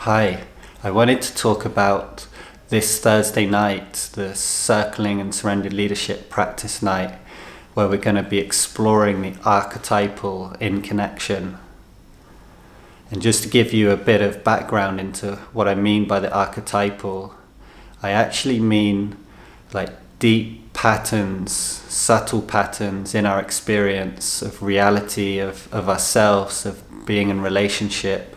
Hi, I wanted to talk about this Thursday night, the Circling and Surrendered Leadership Practice Night, where we're going to be exploring the archetypal in connection. And just to give you a bit of background into what I mean by the archetypal, I actually mean like deep patterns, subtle patterns in our experience of reality, of ourselves, of being in relationship,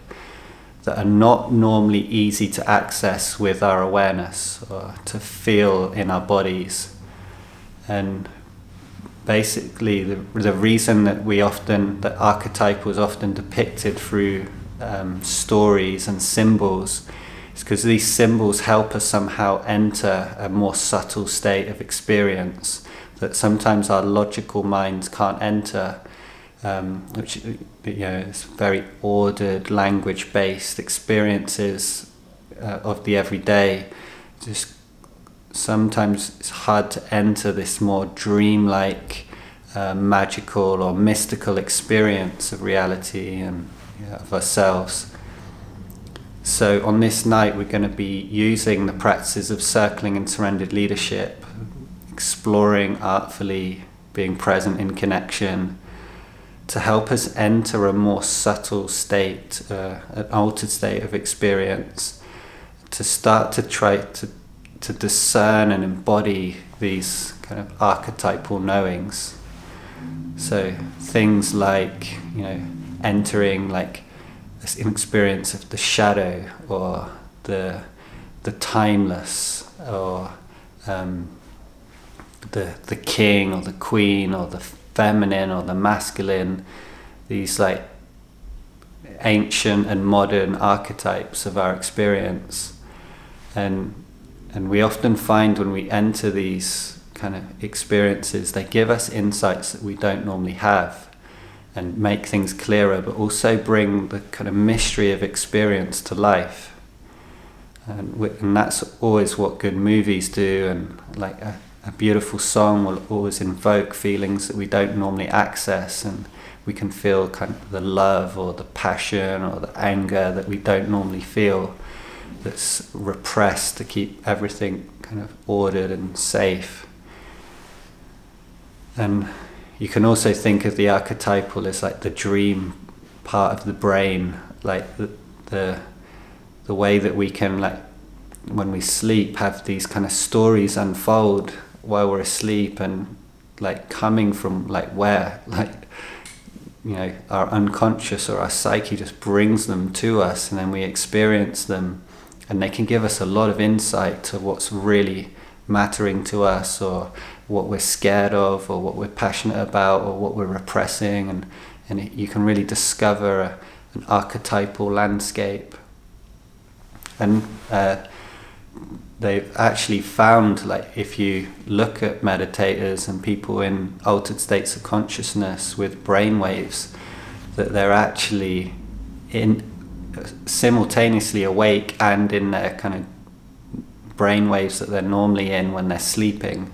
that are not normally easy to access with our awareness or to feel in our bodies. And basically the reason that that archetype was often depicted through stories and symbols is because these symbols help us somehow enter a more subtle state of experience that sometimes our logical minds can't enter, which is very ordered, language-based experiences of the everyday. Just sometimes it's hard to enter this more dreamlike, magical or mystical experience of reality and of ourselves. So on this night we're going to be using the practices of circling and surrendered leadership, exploring artfully, being present in connection, to help us enter a more subtle state, an altered state of experience, to start to try to discern and embody these kind of archetypal knowings. So things like, entering like an experience of the shadow or the timeless, or the king or the queen or the feminine or the masculine, these like ancient and modern archetypes of our experience. And we often find when we enter these kind of experiences, they give us insights that we don't normally have and make things clearer, but also bring the kind of mystery of experience to life. And that's always what good movies do, and like a beautiful song will always invoke feelings that we don't normally access, and we can feel kind of the love or the passion or the anger that we don't normally feel, that's repressed to keep everything kind of ordered and safe. And you can also think of the archetypal as like the dream part of the brain, like the way that we can, like when we sleep, have these kind of stories unfold while we're asleep, and like coming from like where, like our unconscious or our psyche just brings them to us, and then we experience them, and they can give us a lot of insight to what's really mattering to us, or what we're scared of, or what we're passionate about, or what we're repressing, and you can really discover an archetypal landscape. And they've actually found, like, if you look at meditators and people in altered states of consciousness with brain waves, that they're actually simultaneously awake and in their kind of brain waves that they're normally in when they're sleeping.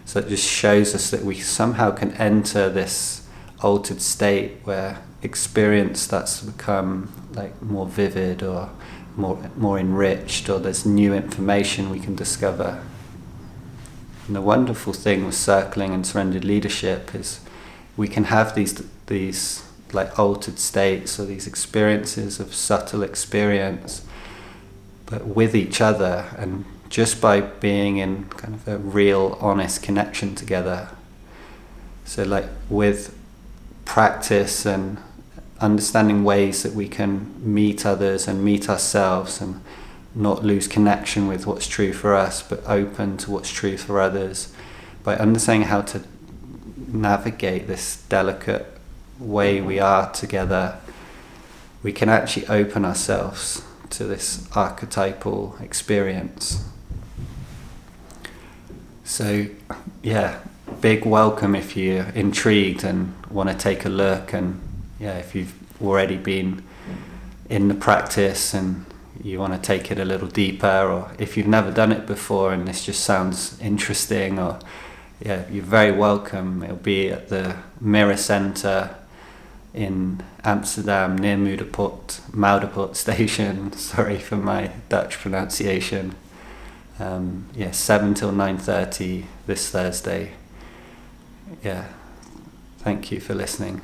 So it just shows us that we somehow can enter this altered state where experience starts to become like more vivid or more enriched, or there's new information we can discover. And the wonderful thing with circling and surrendered leadership is we can have these like altered states, or these experiences of subtle experience, but with each other, and just by being in kind of a real honest connection together. So like with practice and understanding ways that we can meet others and meet ourselves, and not lose connection with what's true for us, but open to what's true for others, by understanding how to navigate this delicate way we are together, we can actually open ourselves to this archetypal experience. So yeah, big welcome if you're intrigued and want to take a look, and if you've already been in the practice and you want to take it a little deeper, or if you've never done it before and this just sounds interesting, or you're very welcome. It'll be at the Mirror Center in Amsterdam near Muiderpoort station. Sorry for my Dutch pronunciation. 7 till 9:30 this Thursday. Yeah, thank you for listening.